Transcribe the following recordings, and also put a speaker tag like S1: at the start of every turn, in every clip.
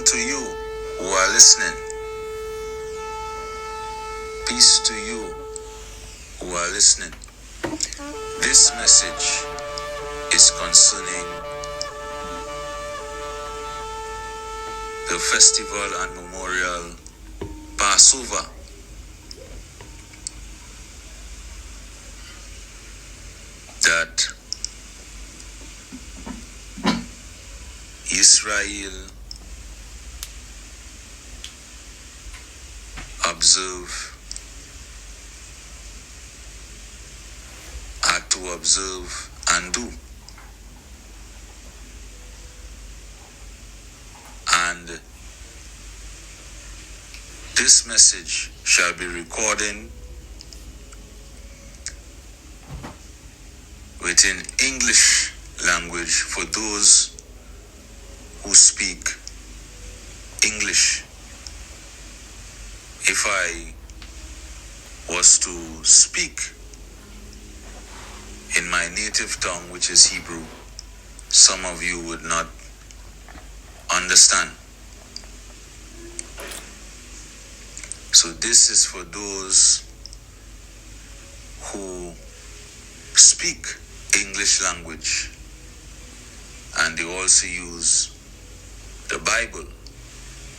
S1: to you who are listening. Peace to you who are listening. This message is concerning the festival and memorial Passover. That Israel had to observe and do. And this message shall be recorded within English language for those who speak English. If I was to speak in my native tongue, which is Hebrew, some of you would not understand. So this is for those who speak English language, and they also use the Bible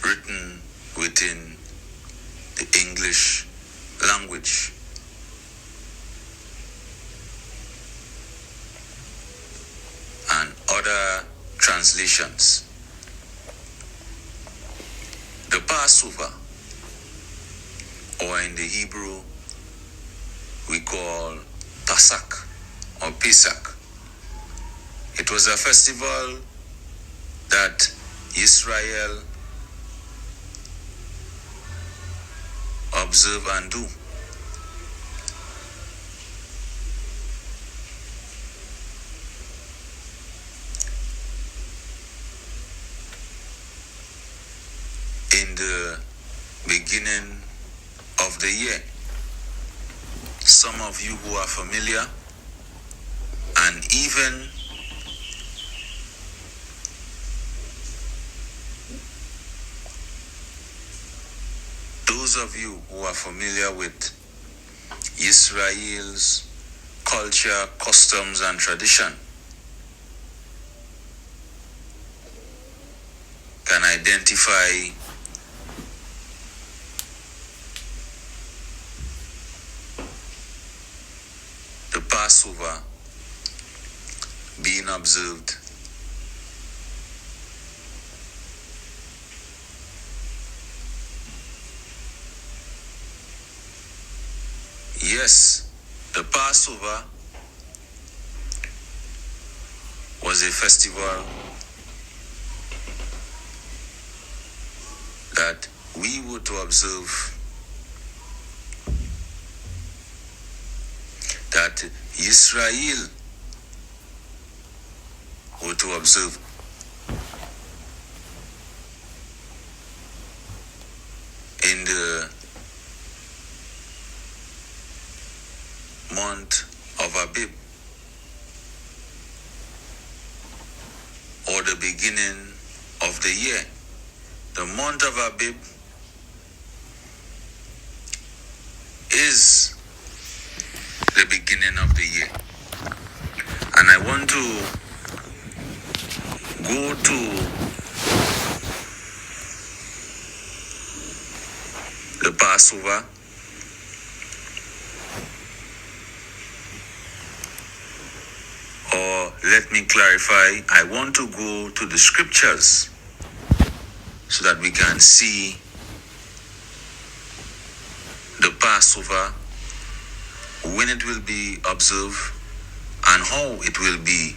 S1: written within the English language. And other translations. The Passover, or in the Hebrew we call Pasach or Pasach. It was a festival that Israel observe and do. In the beginning of the year, some of you who are familiar, and even those of you who are familiar with Israel's culture, customs, and tradition can identify the Passover being observed Yes, the Passover was a festival that we were to observe, that Israel were to observe. In the month of Abib, or the beginning of the year. The month of Abib is the beginning of the year. And I want to go to the Passover, or let me clarify, I want to go to the scriptures so that we can see the Passover, when it will be observed and how it will be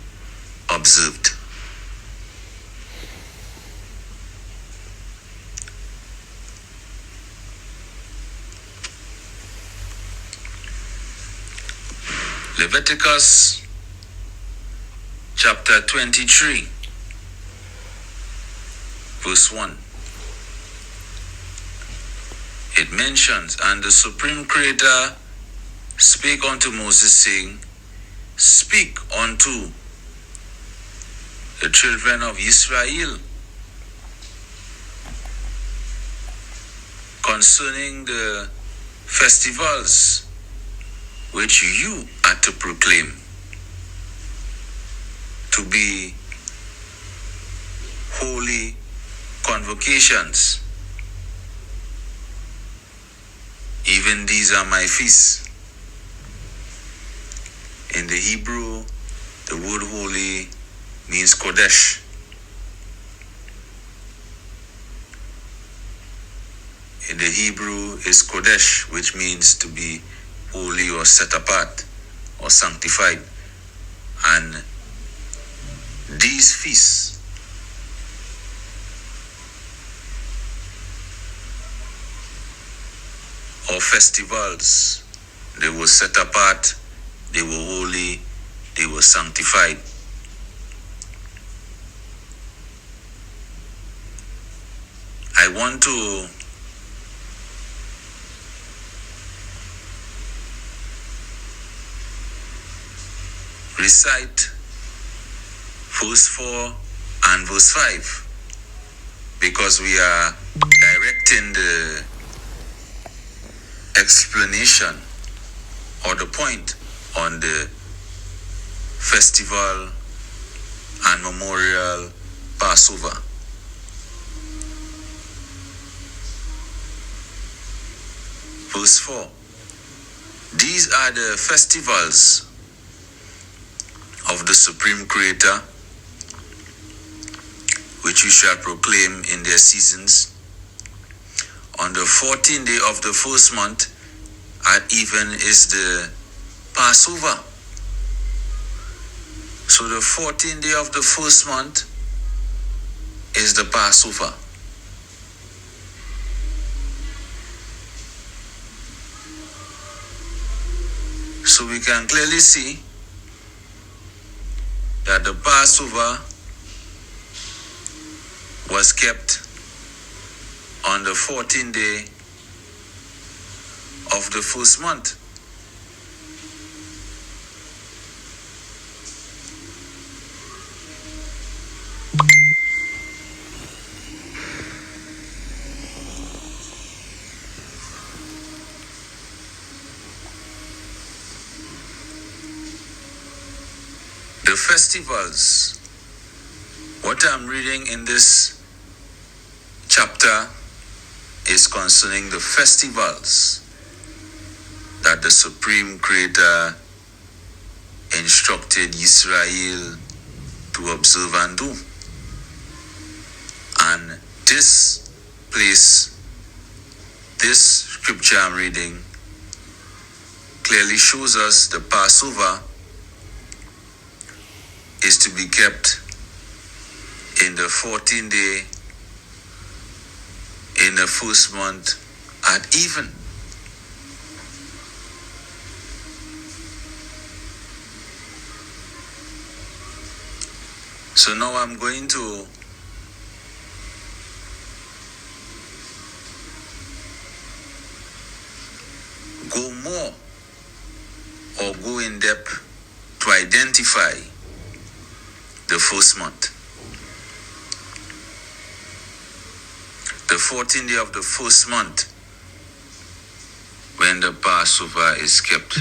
S1: observed. Leviticus chapter 23, verse 1. It mentions, and the Supreme Creator spake unto Moses, saying, Speak unto the children of Israel, concerning the festivals which you are to proclaim to be holy convocations. Even these are my feasts. In the Hebrew, the word holy means Kodesh. In the Hebrew is Kodesh, which means to be holy or set apart or sanctified. And these feasts or festivals, they were set apart, they were holy, they were sanctified. I want to recite verse 4 and verse 5 because we are directing the explanation or the point on the festival and memorial Passover. Verse 4. These are the festivals of the Supreme Creator, which you shall proclaim in their seasons. On the 14th day of the first month, at even is the Passover. So the 14th day of the first month is the Passover. So we can clearly see that the Passover was kept on the 14th day of the first month. The festivals, what I'm reading in this chapter is concerning the festivals that the Supreme Creator instructed Israel to observe and do. And this place, this scripture I'm reading, clearly shows us the Passover is to be kept in the 14th day in the first month at even. So now I'm going to go more or go in depth to identify the first month. The 14th day of the first month when the Passover is kept.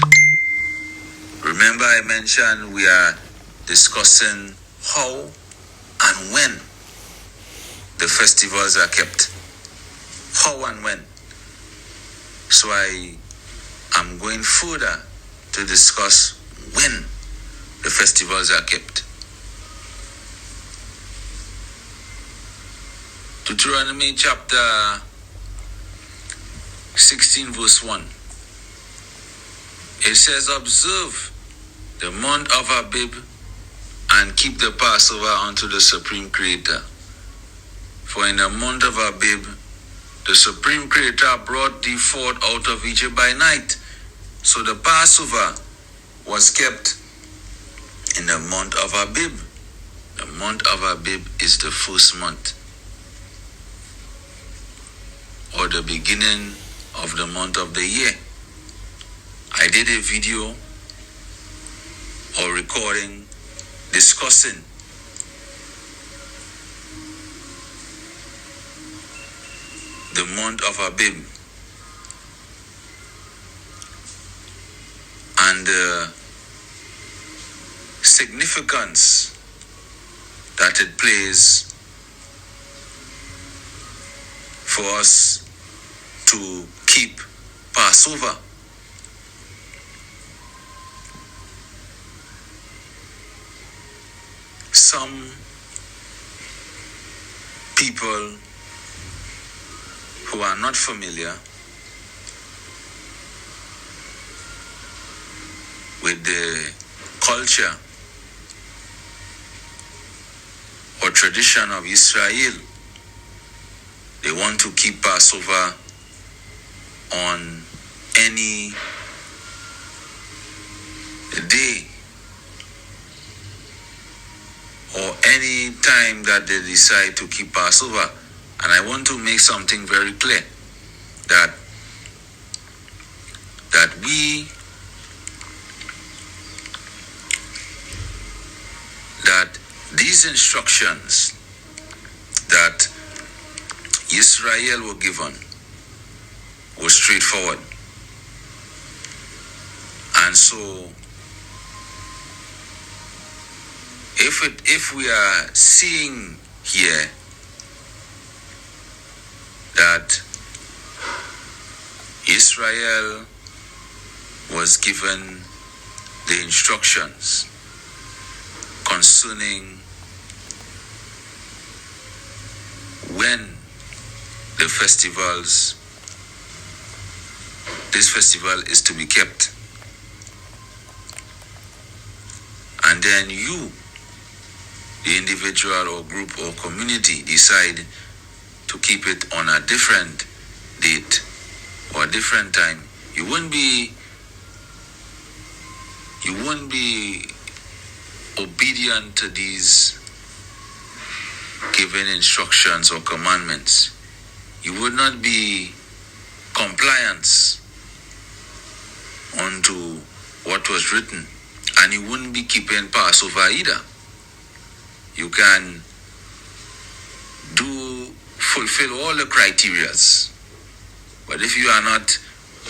S1: Remember I mentioned we are discussing how and when the festivals are kept. How and when. So I am going further to discuss when the festivals are kept. Deuteronomy chapter 16 verse 1. It says, observe the month of Abib and keep the Passover unto the Supreme Creator. For in the month of Abib, the Supreme Creator brought thee forth out of Egypt by night. So the Passover was kept in the month of Abib. The month of Abib is the first month, or the beginning of the month of the year. I did a video or recording discussing the the month of Abib, and the significance that it plays for us to keep Passover. Some people who are not familiar with the culture or tradition of Israel, they want to keep Passover on any day or any time that they decide to keep Passover. And I want to make something very clear, that these instructions that Israel were given were straightforward. And so if we are seeing here that Israel was given the instructions concerning when this festival is to be kept, and then you, the individual or group or community, decide to keep it on a different date or a different time, you won't be obedient to these given instructions or commandments. You would not be compliant unto what was written, and you wouldn't be keeping Passover either. You can fulfill all the criterias, but if you are not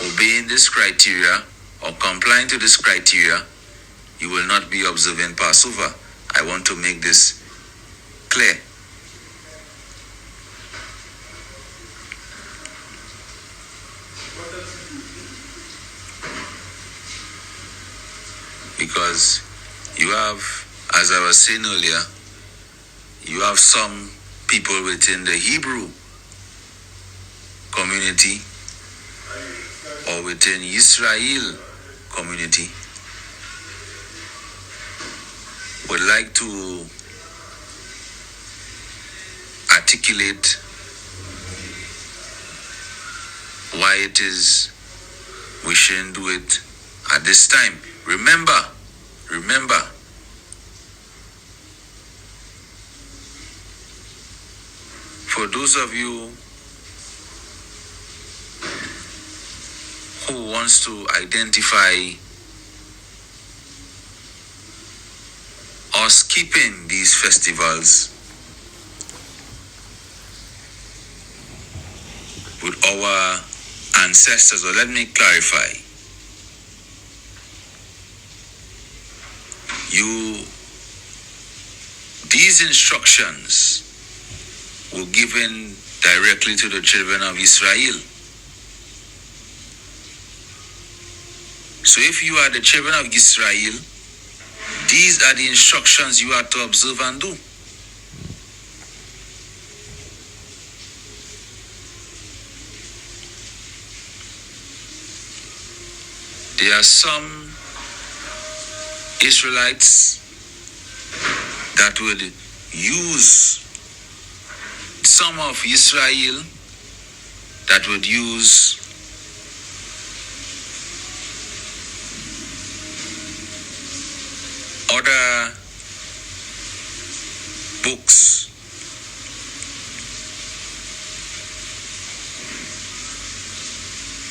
S1: obeying this criteria or complying to this criteria, you will not be observing Passover. I want to make this clear. Because you have, as I was saying earlier, you have some people within the Hebrew community or within Israel community would like to articulate why it is we shouldn't do it at this time. Remember, for those of you who wants to identify us keeping these festivals with our ancestors, or let me clarify, these instructions were given directly to the children of Israel. So if you are the children of Israel, these are the instructions you are to observe and do. There are some Israelites that would use, some of Israel that would use other books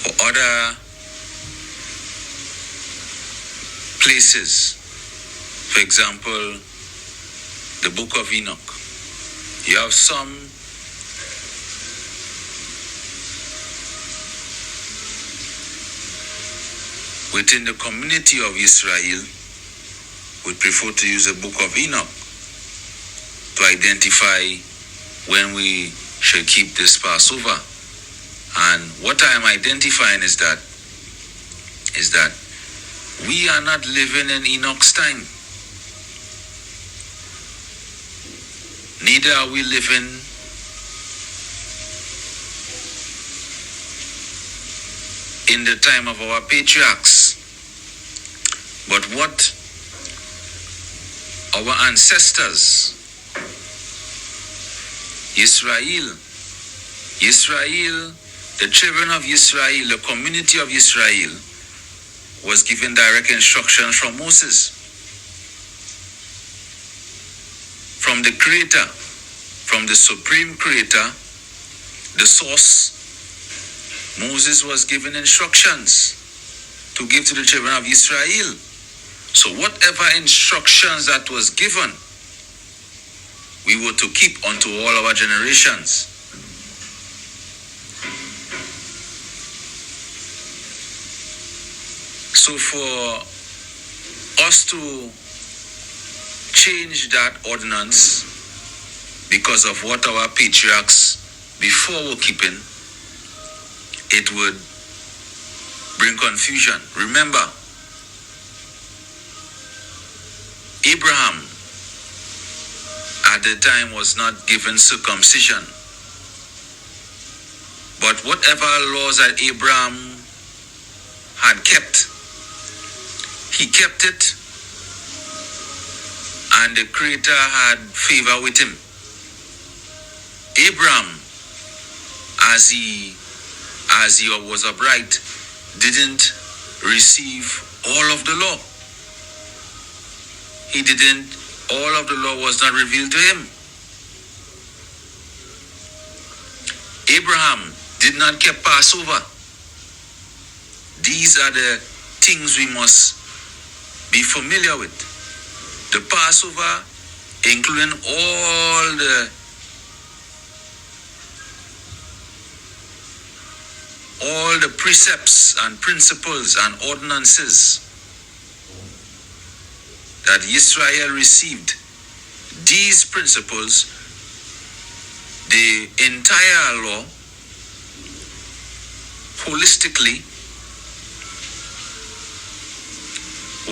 S1: or other places. For example, the book of Enoch. You have some within the community of Israel would prefer to use the book of Enoch to identify when we should keep this Passover. And what I am identifying is that we are not living in Enoch's time. Neither are we living in the time of our patriarchs. But what our ancestors, Israel, the children of Israel, the community of Israel, was given direct instructions from Moses, from the Creator, from the Supreme Creator, the source. Moses was given instructions to give to the children of Israel. So whatever instructions that was given, we were to keep unto all our generations. So for us to change that ordinance because of what our patriarchs before were keeping, it would bring confusion. Remember, Abraham at the time was not given circumcision. But whatever laws that Abraham had kept, he kept it, and the Creator had favor with him. Abraham, as he was upright, didn't receive all of the law. All of the law was not revealed to him. Abraham did not keep Passover. These are the things we must be familiar with. The Passover, including all the precepts and principles and ordinances that Israel received. These principles, the entire law, holistically,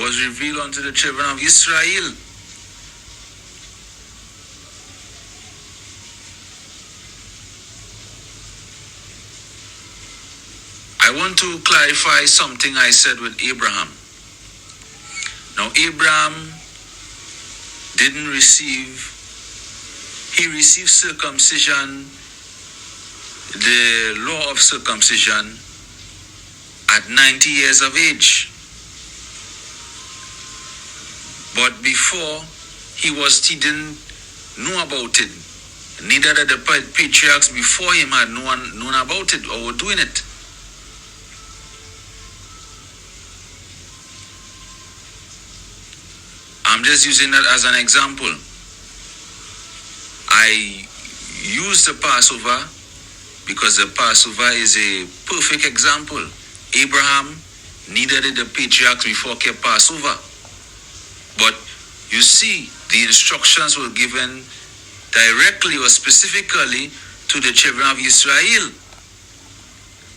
S1: was revealed unto the children of Israel. I want to clarify something I said with Abraham. Now, Abraham he received circumcision, the law of circumcision, at 90 years of age. But before, he didn't know about it. Neither did the patriarchs before him had known about it or were doing it. I'm just using that as an example. I use the Passover because the Passover is a perfect example. Abraham, neither did the patriarchs before kept Passover. But you see, the instructions were given directly or specifically to the children of Israel.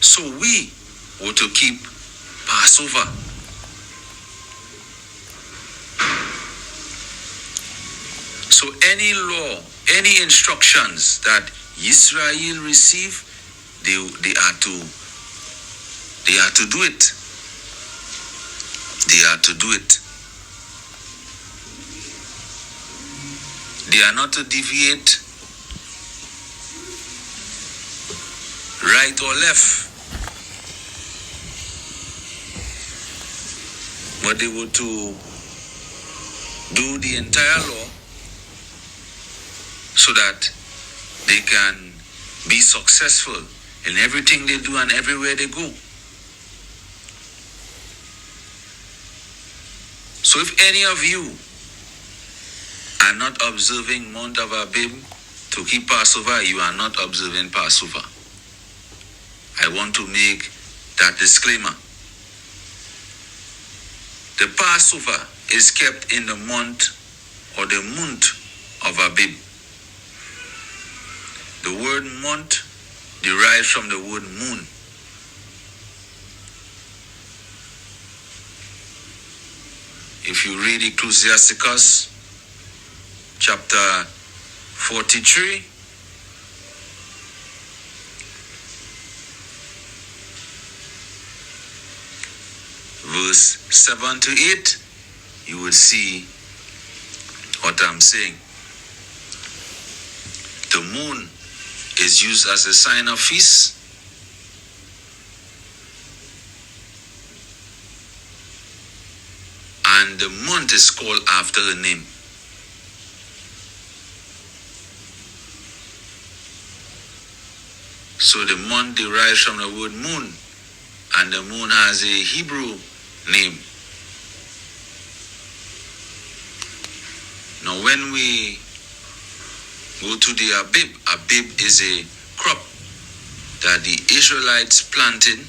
S1: So we were to keep Passover. So any law, any instructions that Israel receive, they are to do it. They are to do it. They are not to deviate right or left, but they were to do the entire law so that they can be successful in everything they do and everywhere they go. So if any of you are not observing month of Abib to keep Passover, you are not observing Passover. I want to make that disclaimer. The Passover is kept in the month of Abib. The word month derives from the word moon. If you read Ecclesiasticus chapter 43, verse 7 to 8, you will see what I'm saying. The moon is used as a sign of feast. And the month is called after the name. So the month derives from the word moon, and the moon has a Hebrew name. Now when we go to the Abib is a crop that the Israelites planted.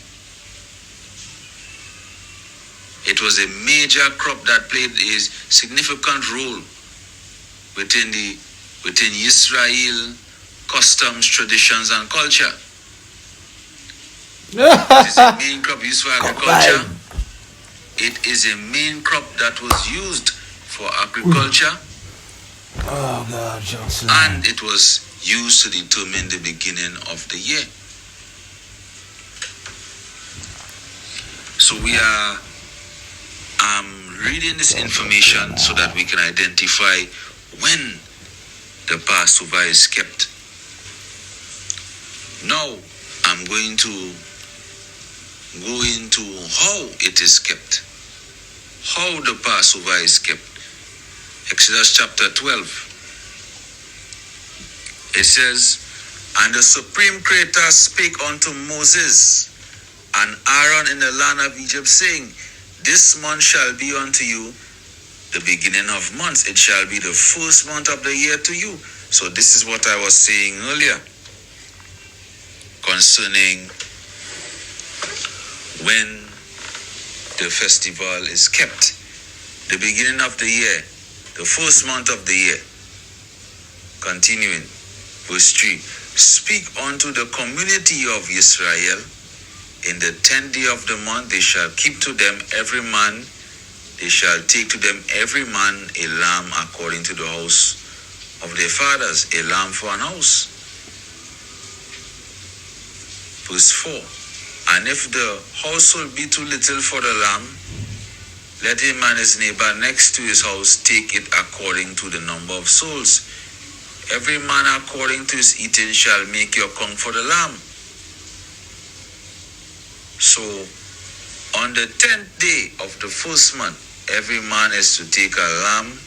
S1: It was a major crop that played a significant role within Israel customs, traditions, and culture. It is a main crop used for agriculture. It is a main crop that was used for agriculture.
S2: Oh God, Johnson.
S1: And it was used to determine the beginning of the year. So we are reading this information so that we can identify when the Passover is kept. Now I'm going to go into how it is kept, how the Passover is kept. Exodus chapter 12. It says, "And the Supreme Creator spake unto Moses and Aaron in the land of Egypt, saying, This month shall be unto you the beginning of months. It shall be the first month of the year to you." So this is what I was saying earlier concerning when the festival is kept. The beginning of the year, the first month of the year. Continuing, verse 3. "Speak unto the community of Israel, in the 10th day of the month they shall keep to them every man, they shall take to them every man a lamb according to the house of their fathers, a lamb for an house." Verse 4. "And if the household be too little for the lamb, let him and his neighbor next to his house take it according to the number of souls. Every man according to his eating shall make your count for the lamb." So, on the 10th day of the first month, every man is to take a lamb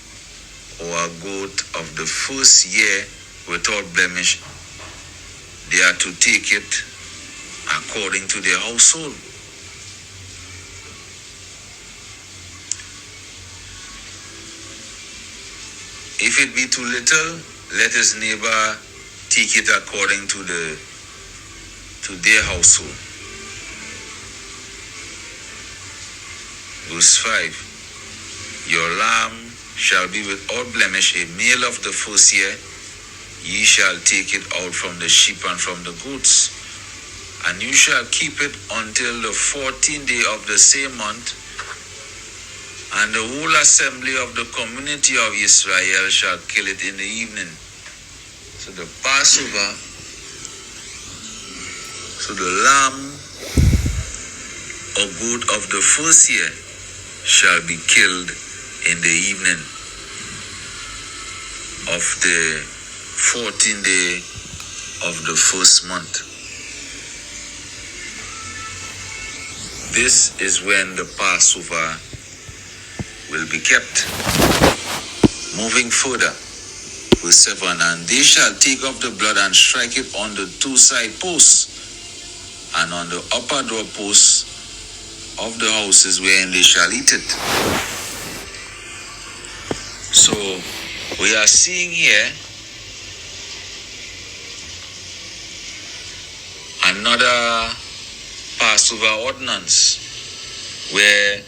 S1: or a goat of the first year without blemish. They are to take it according to their household. If it be too little, let his neighbor take it according to their household. Verse 5. "Your lamb shall be without blemish, a male of the first year. Ye shall take it out from the sheep and from the goats. And you shall keep it until the 14th day of the same month. And the whole assembly of the community of Israel shall kill it in the evening." So the Passover, so the lamb or goat of the first year shall be killed in the evening of the 14th day of the first month. This is when the Passover will be kept. Moving further, verse 7. "And they shall take of the blood and strike it on the two side posts and on the upper door posts of the houses wherein they shall eat it." So we are seeing here another Passover ordinance where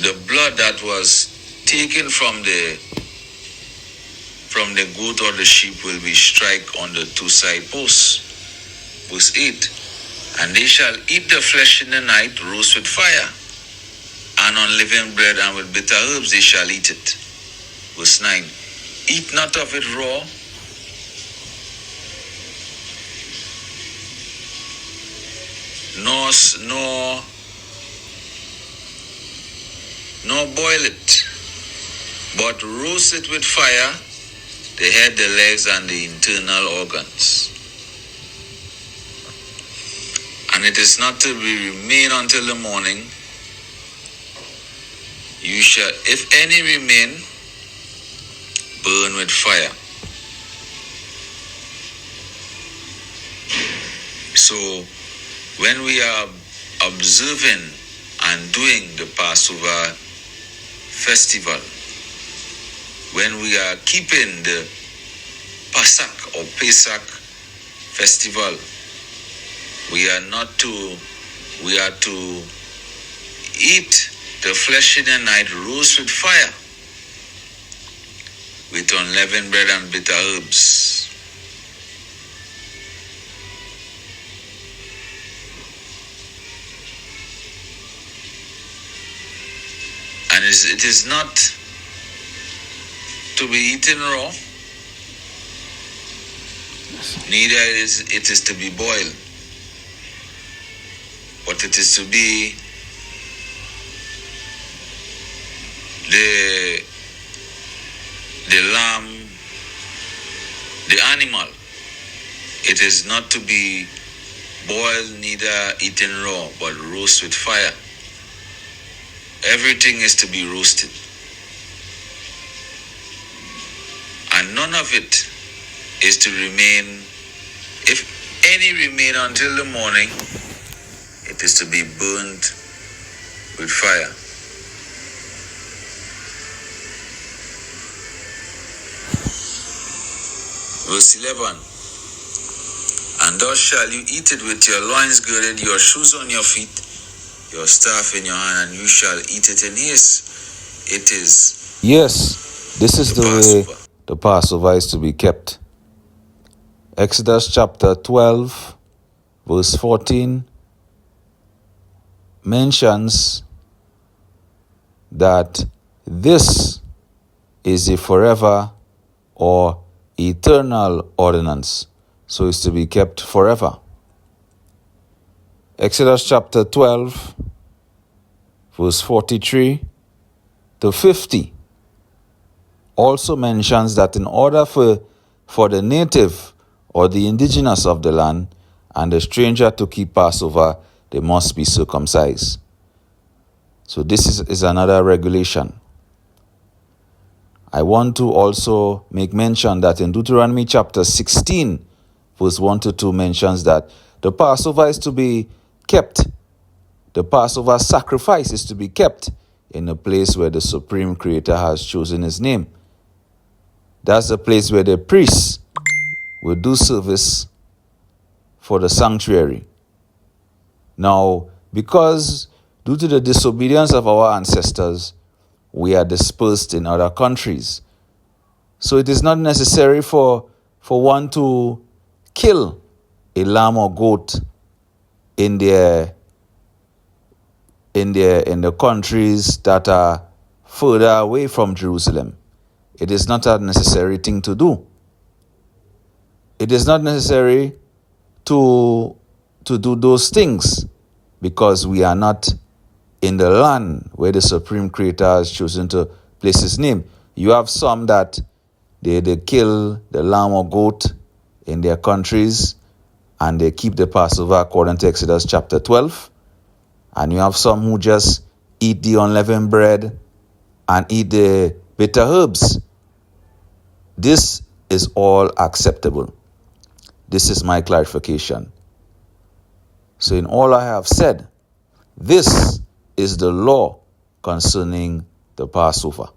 S1: the blood that was taken from the goat or the sheep will be strike on the two side posts. Verse 8. And they shall eat the flesh in the night, roast with fire, and unleavened bread, and with bitter herbs they shall eat it. Verse 9. Eat not of it raw, nor boil it, but roast it with fire, the head, the legs, and the internal organs. And it is not to be remain until the morning. You shall, if any remain, burn with fire. So, when we are observing and doing the Passover festival, when we are keeping the Pasach or Pasach festival, we are to eat the flesh in the night, roast with fire, with unleavened bread and bitter herbs. And it is not to be eaten raw, neither is it to be boiled, but it is to be the lamb, the animal. It is not to be boiled, neither eaten raw, but roast with fire. Everything is to be roasted. And none of it is to remain, if any remain until the morning, it is to be burned with fire. Verse 11. And thus shall you eat it with your loins girded, your shoes on your feet, your staff in your hand, and you shall eat it in haste. It is.
S2: Yes, this is the way the Passover is to be kept. Exodus chapter 12, verse 14 mentions that this is a forever or eternal ordinance, so it's to be kept forever. Exodus chapter 12, verse 43 to 50 also mentions that in order for the native or the indigenous of the land and the stranger to keep Passover, they must be circumcised. So this is another regulation. I want to also make mention that in Deuteronomy chapter 16, verse 1 to 2 mentions that the Passover is to be kept. The Passover sacrifice is to be kept in a place where the Supreme Creator has chosen His name. That's the place where the priests will do service for the sanctuary. Now, because due to the disobedience of our ancestors, we are dispersed in other countries. So it is not necessary for one to kill a lamb or goat in the countries that are further away from Jerusalem. It is not a necessary thing to do. It is not necessary to do those things because we are not in the land where the Supreme Creator has chosen to place His name. You have some that they kill the lamb or goat in their countries and they keep the Passover according to Exodus chapter 12. And you have some who just eat the unleavened bread and eat the bitter herbs. This is all acceptable. This is my clarification. So in all I have said, this is the law concerning the Passover.